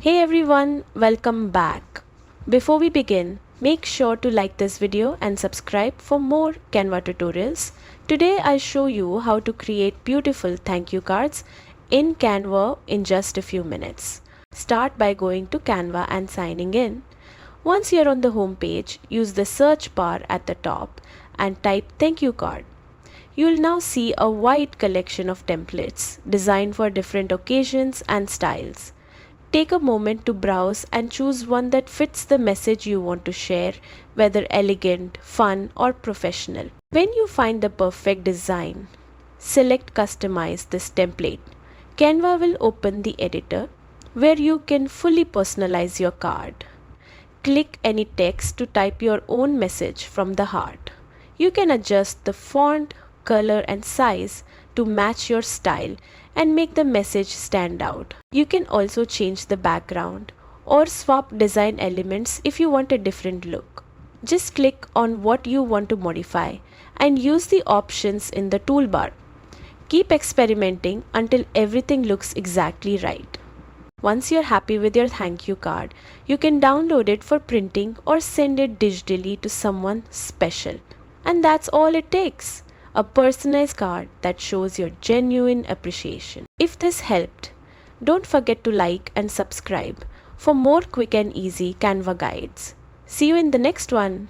Hey everyone, welcome back. Before we begin, make sure to like this video and subscribe for more Canva tutorials. Today I show you how to create beautiful thank you cards in Canva in just a few minutes. Start by going to Canva and signing in. Once you're on the home page, use the search bar at the top and type thank you card. You'll now see a wide collection of templates designed for different occasions and styles. Take a moment to browse and choose one that fits the message you want to share, whether elegant, fun, or professional. When you find the perfect design, select Customize this template. Canva will open the editor where you can fully personalize your card. Click any text to type your own message from the heart. You can adjust the font, color, and size to match your style and make the message stand out. You can also change the background or swap design elements if you want a different look. Just click on what you want to modify and use the options in the toolbar. Keep experimenting until everything looks exactly right. Once you're happy with your thank you card, you can download it for printing or send it digitally to someone special. And that's all it takes. A personalized card that shows your genuine appreciation. If this helped, don't forget to like and subscribe for more quick and easy Canva guides. See you in the next one.